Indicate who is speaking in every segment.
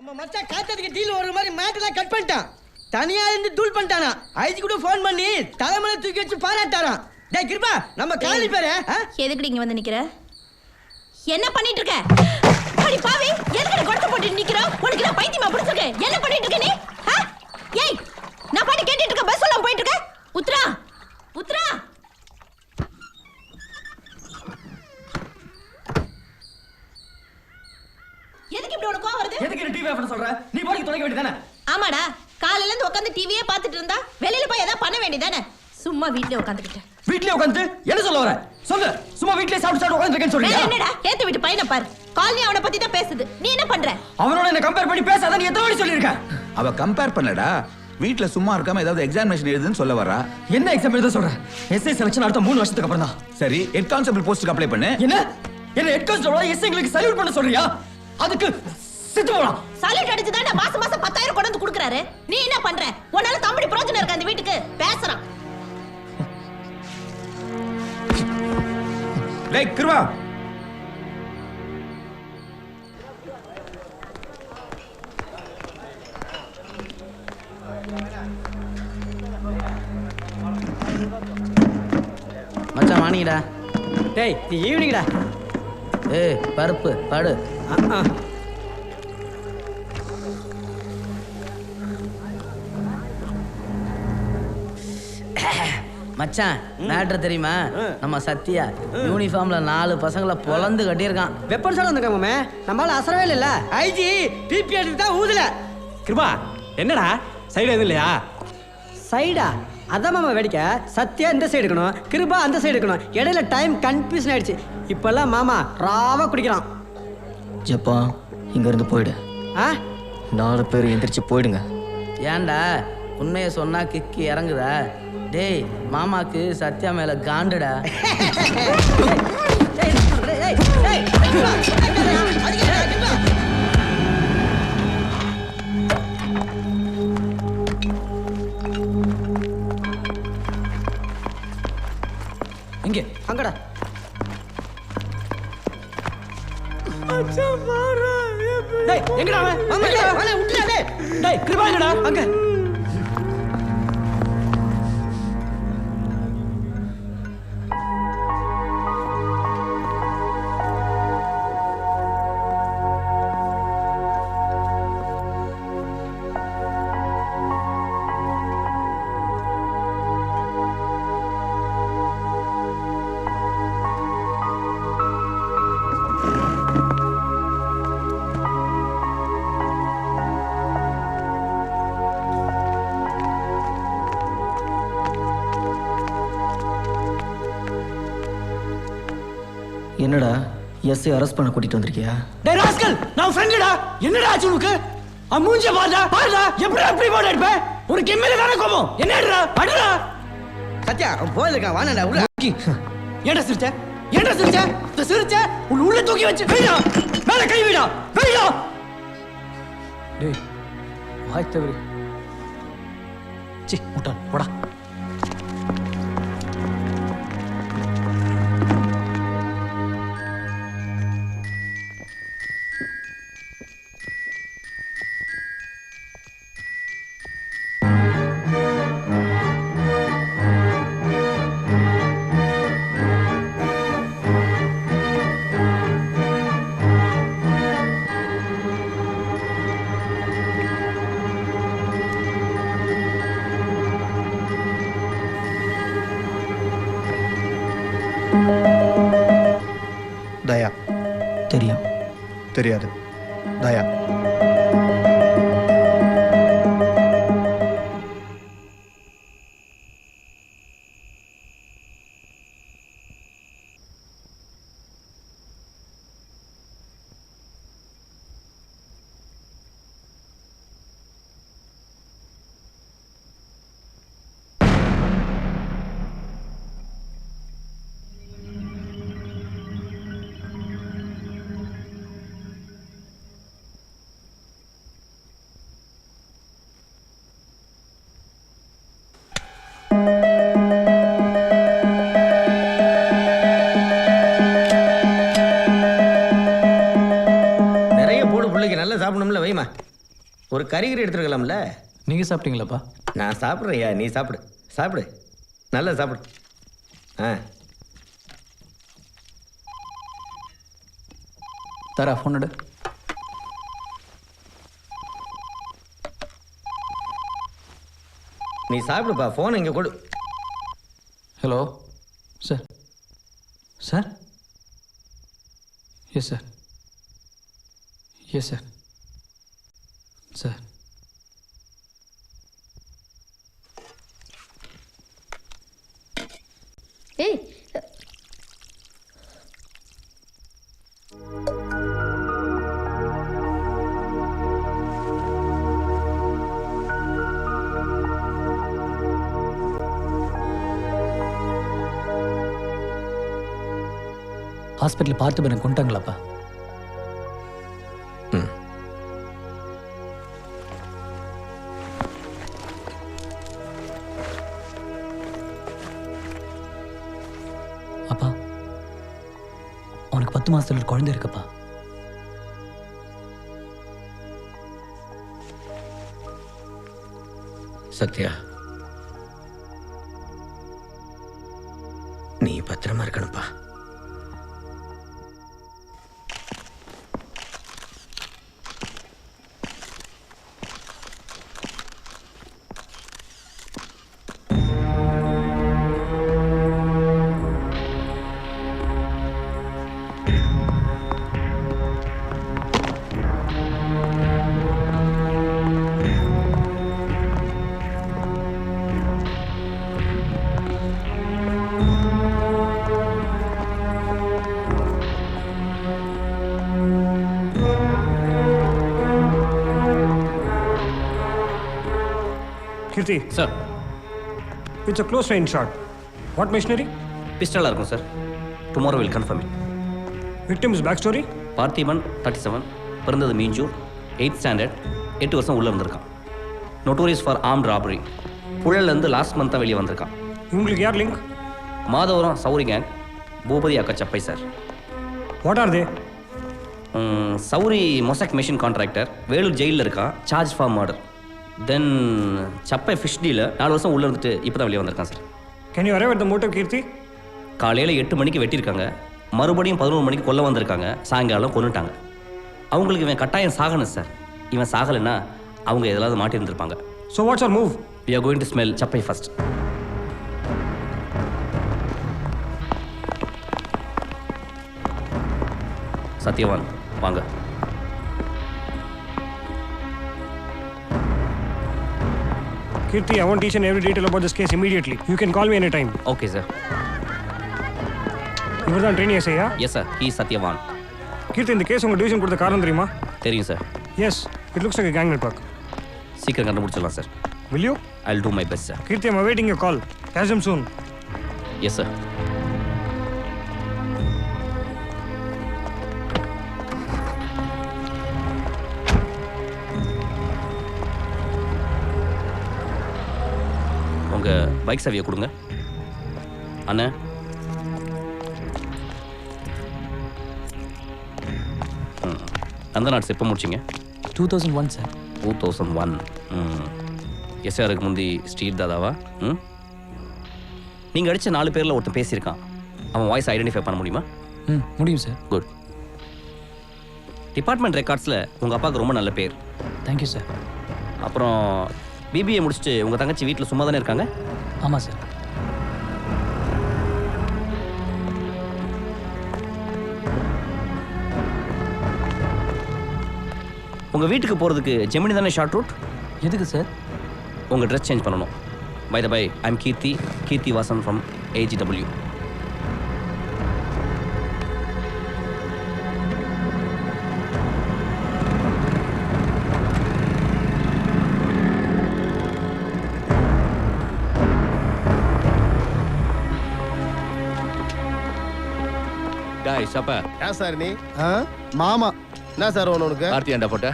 Speaker 1: நம்ம மச்சான் காத்ததுக்கு டீல் ஒரு மாதிரி மேட்டெல்லாம் கட் பண்ணிட்டான். தனியா இருந்து தூள் பண்ணிட்டானா. ஐஜி கூட ஃபோன் பண்ணி தலைமையில தூக்கி வச்சு பாராட்டாராம். டேய் கிருபா, நம்ம காலி பேரு
Speaker 2: எதுக்கு இங்க வந்து நிக்கிற? என்ன பண்ணிட்டு இருக்க? அடி பாவி, எதுக்கு கொடத்த போட்டு நிக்கிற? உனக்கு நான் பைத்தியமா பிடிச்சிருக்கு. என்ன பண்ணிட்டு இருக்க நீ? ஏய், நான் பாட்டு கேட்டிட்டு இருக்க, பஸ் எல்லாம் போயிட்டு இருக்க. உத்ரா உத்ரா. எதுக்கு இப்படி உனக்கு கோவம் வருது?
Speaker 1: எதுக்கு நீ டிவி ஆஃப் சொல்ற? நீ போய் தொலைக்க வேண்டியதானே?
Speaker 2: ஆமாடா, காலையில இருந்து உட்கார்ந்து டிவியே பார்த்துட்டு இருந்தா வெளியில போய் ஏதாவது பண்ண வேண்டியதானே? சும்மா வீட்லயே உட்கார்ந்துக்கிட்ட.
Speaker 1: வீட்லயே உட்கார்ந்து என்ன சொல்ல வர? சொல்லு. சும்மா வீட்லயே சாப்பிட்டு உட்கார்ந்துருக்கேன்னு சொல்றியா?
Speaker 2: என்னடா, ஏத்து வீட்டு பையனை பாரு. காலனி அவனை பத்தி தான் பேசுது. நீ என்ன பண்ற?
Speaker 1: அவனோட என்ன கம்பேர் பண்ணி பேசாத. நீ எத்தனை வாட்டி சொல்லிருக்க?
Speaker 3: அவ கம்பேர் பண்ணடா. வீட்ல சும்மா இருக்காம ஏதாவது எக்ஸாமினேஷன் எழுதுன்னு சொல்ல வரா.
Speaker 1: என்ன எக்ஸாம் எழுத சொல்ற? எஸ்ஐ செலக்ஷன் அடுத்த 3 வருஷத்துக்கு அப்புறம் தான்.
Speaker 3: சரி, ஹெட் கான்ஸ்டபிள் போஸ்ட்க்கு அப்ளை பண்ணு.
Speaker 1: என்ன ஹெட் கான்ஸ்டபிள் எஸ்ஐங்களுக்கு சல்யூட் பண்ண சொல்றியா? அதுக்கு செத்து போலாம்.
Speaker 2: சல்யூட் அடிச்சு தான் மாசம் 10,000 கொண்டு வந்து கொடுக்கறாரு. நீ என்ன பண்ற? உன்னால தம்பி பிரோஜனம் இருக்க அந்த வீட்டுக்கு பேசுறான்.
Speaker 3: டேய் கிருவா,
Speaker 4: மச்சான் வாணிடா.
Speaker 1: டேய் நீ ஈவினிங்டா.
Speaker 4: ஏய் பருப்பு படு. மச்சான் மேட்டர் தெரியுமா? நம்ம சத்யா யூனிஃபார்ம்ல 4 பசங்களை பொலந்து கட்டியிருக்கான்.
Speaker 1: Weapon sir வந்துருக்காமே. நம்மளால அசரவே இல்ல. ஐஜி பிபி எடுத்து தான் ஊதுல.
Speaker 5: கிருபா என்னடா சைடு எதுவும் இல்லையா?
Speaker 1: சைடா? அதான் மாமா வேடிக்கை. சத்யா இந்த சைடு இருக்கணும், கிருபா அந்த சைடு இருக்கணும். இடையில டைம் கன்ஃபியூஷன் ஆயிடுச்சு. இப்பெல்லாம் மாமா ராவா குடிக்கிறான்.
Speaker 6: ஜப்பா, இங்க இருந்து போயிடு. 4 பேர் எந்திரிச்சு போயிடுங்க.
Speaker 4: ஏன்டா உண்மையை சொன்னா கிக்கி இறங்குதா? டேய் மாமாக்கு சத்யா மேல காண்டுடா.
Speaker 1: எங்க அங்கடா. டேய் எங்கடா அவன்? அவனை விட்டுடா. டேய் கிருபா எங்கடா? அங்க.
Speaker 6: என்னடா எஸ்ஐ அரெஸ்ட் பண்ண கூட்டிட்டு வந்திருக்கியா?
Speaker 1: டேய் ராஸ்கல், நான் ஃப்ரெண்ட்டா. என்னடா ஆச்சு உனக்கு? மூஞ்ச பாருடா. எப்படி அப்படி போட எடுப்ப? ஒரு கெம்மில தான கோபம். என்னடா அடடா. சத்யா போயிலக்கா வானடா உள்ள. ஏன்டா சிரிச்ச? ஏன்டா சிரிச்ச? சிரிச்ச உள்ள தூக்கி வச்சு வைடா. மேல கை வைடா. வைடா. டேய் வாய் தவறி. சி முட்டாள் போடா.
Speaker 7: தயா
Speaker 6: தெரியும்.
Speaker 7: தெரியாது. தயா
Speaker 8: ஒரு கறிகறி எடுத்துருக்கலாம்ல.
Speaker 9: நீங்கள் சாப்பிட்டீங்களாப்பா?
Speaker 8: நான் சாப்பிட்றேயா, நீ சாப்பிடு. சாப்பிடு, நல்லா சாப்பிடு. ஆ
Speaker 9: தரா ஃபோன் எடு.
Speaker 8: நீ சாப்பிடுப்பா, ஃபோன் இங்கே கொடு.
Speaker 9: Hello sir. Sir? Yes sir. Yes sir. Sir
Speaker 2: ஏய்
Speaker 9: ஹாஸ்பிட்டல் பார்த்து பண்ண கொண்டாங்களாப்பா? அப்பா அவனுக்கு 10 மாசத்துல ஒரு குழந்தை இருக்குப்பா.
Speaker 8: சத்யா, நீ பத்திரமா இருக்கணும்ப்பா.
Speaker 10: Kirti. Sir. It's a close range shot. What machinery?
Speaker 11: Pistol இருக்கும் சார். Tomorrow will confirm it.
Speaker 10: Victim's backstory?
Speaker 11: Parthiban 37, பிறந்தது மீஞ்சூர், 8th standard, 8 வருஷம் உள்ளே இருந்திருக்கான். Notorious for armed robbery. புழல்லேருந்து லாஸ்ட் மந்த்தாக வெளியே வந்திருக்கான்.
Speaker 10: உங்களுக்கு யார் லிங்க்?
Speaker 11: மாதவரம் சௌரி கேங், பூபதி அக்கா சப்பை சார்.
Speaker 10: What are they?
Speaker 11: சௌரி மொசாக் மெஷின் கான்ட்ராக்டர், வேலூர் ஜெயிலில் இருக்கான், சார்ஜ் ஃபார் மர்டர். தென் சப்பை ஃபிஷ் டீல 4 வருஷம் உள்ளே இருந்துட்டு இப்போ தான் வெளியே வந்திருக்கான் சார்.
Speaker 10: Can you arrive at the motive, Kirti?
Speaker 11: காலையில் 8 மணிக்கு வெட்டியிருக்காங்க, மறுபடியும் 11 மணிக்கு கொல்ல வந்திருக்காங்க, சாயங்காலம் கொன்னுட்டாங்க. அவங்களுக்கு இவன் கட்டாயம் சாகணும் சார். இவன் சாகலைன்னா அவங்க எதாவது மாட்டியிருந்திருப்பாங்க.
Speaker 10: So what's our move?
Speaker 11: We are going to smell சப்பை first. Satyavan வாங்க.
Speaker 10: Kirti, I want each and every detail about this case immediately. You can call me anytime.
Speaker 11: Okay, sir.
Speaker 10: இவர் தான் ட்ரெயினி எஸ்ஐயா?
Speaker 11: Yes, sir. He is Satyavan.
Speaker 10: கீர்த்தி, இந்த case உங்கள் division கொடுத்த காரணம் தெரியுமா?
Speaker 11: தெரியும் sir.
Speaker 10: Yes, it looks like a gang network.
Speaker 11: சீக்கிரம் கண்டுபிடிச்சிடலாம் sir.
Speaker 10: Will you?
Speaker 11: I'll do my best, sir.
Speaker 10: Kirti, I'm awaiting your call. Catch them soon.
Speaker 11: Yes, sir. உங்கள் bike சாவியை கொடுங்க. அண்ணா, அந்த நாட்ஸ் எப்போ முடிச்சிங்க?
Speaker 9: 2001 சார்.
Speaker 11: 2001. எஸ்ஆருக்கு முந்தி ஸ்ட்ரீட் தாதாவா? நீங்கள் அடித்த 4 பேரில் ஒருத்தன் பேசியிருக்கான். அவன் வாய்ஸ் ஐடென்டிஃபை பண்ண முடியுமா?
Speaker 9: முடியும் சார்.
Speaker 11: குட். டிபார்ட்மெண்ட் ரெக்கார்ட்ஸில் உங்கள் அப்பாவுக்கு ரொம்ப நல்ல பேர்.
Speaker 9: Thank you sir.
Speaker 11: அப்புறம் பிபிஏ முடிச்சுட்டு உங்கள் தங்கச்சி வீட்டில் சும்மா தானே இருக்காங்க?
Speaker 9: ஆமாம் சார்.
Speaker 11: உங்கள் வீட்டுக்கு போகிறதுக்கு ஜெமினி தானே ஷார்ட் ரூட்?
Speaker 9: எதுக்கு சார்?
Speaker 11: உங்கள் ட்ரெஸ் சேஞ்ச் பண்ணணும். By the by, I am Keerthi Vasan from AGW.
Speaker 12: Sir நீ மாமா என்ன சார் உனக்கு
Speaker 3: ஆர்த்தியாண்டா போட்ட?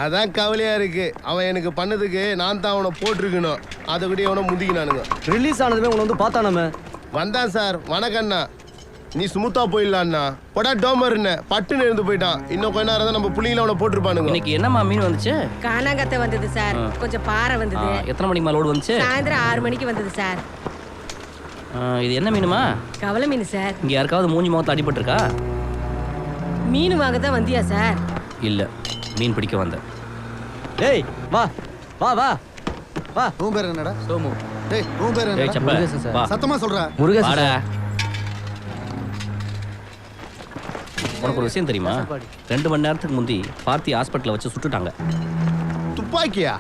Speaker 12: அதான் கவலையா இருக்கு. அவன் எனக்கு பண்ணதுக்கு நான் தான் அவனை போட்டிருக்கணும். அதை கூட அவனை முந்திக்கினானுங்க.
Speaker 1: ரிலீஸ் ஆனதுமே உன்னை வந்து பார்த்தானாமே?
Speaker 12: வந்தான் சார். வணக்கண்ணா. நீ சுமுத்தா போயிடலான்னா போடா டோமர்னு பட்டுன்னு இருந்து போயிட்டான். இன்னும் கொஞ்ச நேரம் தான் நம்ம புள்ளிங்கள அவனை போட்டிருப்பானுங்க.
Speaker 11: இன்னைக்கு என்னம்மா மீன் வந்துச்சு?
Speaker 2: காணாங்கத்தை வந்தது சார், கொஞ்சம் பாறை வந்தது.
Speaker 11: எத்தனை மணிக்கு மேலே லோடு வந்துச்சு?
Speaker 2: சாயந்தரம் 6 மணிக்கு வந்தது சார்.
Speaker 11: இது என்ன மீனுமா?
Speaker 2: கவலை மீன் சார்.
Speaker 11: இங்கே யாருக்காவது மூஞ்சி முகத்தில் அடிபட்டிருக்கா?
Speaker 2: மீன் வாங்க தான் வந்தியா சார்?
Speaker 11: இல்லை, மீன் பிடிக்க வந்தேன்.
Speaker 1: டேய் வா வா வா வா.
Speaker 7: உன் பேர் என்னடா?
Speaker 6: சோமு.
Speaker 7: டேய் உன் பேர்
Speaker 11: ஏய்,
Speaker 7: என்னடா?
Speaker 11: செப்ப,
Speaker 6: முருகேசன் சார்.
Speaker 11: வா.
Speaker 7: சத்தமா சொல்றா.
Speaker 6: முருகேசன்
Speaker 11: வாடா.
Speaker 6: சார்.
Speaker 11: உனக்கு ஒரு விஷயம் தெரியுமா? 2 மணி நேரத்துக்கு முந்தி பார்த்தி ஹாஸ்பிட்டலில் வச்சு சுட்டுட்டாங்க.
Speaker 12: துப்பாக்கியா?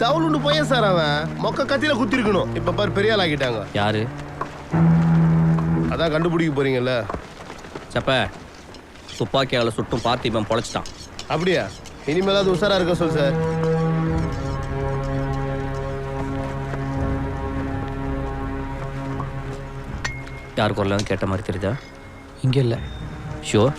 Speaker 12: தவுளுண்டு பையன் சார் அவன். மொக்க கத்தியில குத்தி இருக்கணும். இப்ப பாரு பெரிய ஆள் ஆக்கிட்டாங்க.
Speaker 11: யாரு?
Speaker 12: அதான் கண்டுபிடிக்க போறீங்கல்ல.
Speaker 11: செப்ப, துப்பாக்கியால் சுட்டும் பார்த்தி இவன் பொழைச்சிட்டான்.
Speaker 12: அப்படியா? இனிமேலாவது உஷாரா இருக்க சொல் சார்.
Speaker 11: யார் குரலான்னு கேட்ட மாதிரி தெரியுதா?
Speaker 9: இங்கே இல்லை.
Speaker 11: ஷுவர்?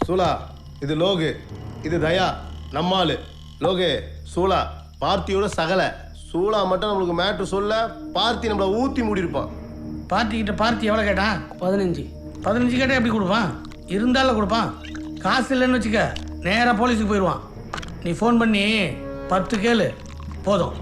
Speaker 12: சூலா, இது லோகு, இது தயா, நம்மாளு. லோகு, சூலா, பார்த்தியோட சகல. சூலா மட்டும் நம்மளுக்கு மேட்ரு சொல்ல, பார்த்தி நம்மள ஊத்தி மூடி இருப்பான்.
Speaker 4: பார்ட்டிக்கிட்ட பார்ட்டி எவ்வளோ கேட்டான்? 15 கேட்டால் எப்படி கொடுப்பான்? இருந்தாலும் கொடுப்பான். காசு இல்லைன்னு வச்சுக்க, நேராக போலீஸுக்கு போயிடுவான். நீ ஃபோன் பண்ணி 10 கேளு போதும்.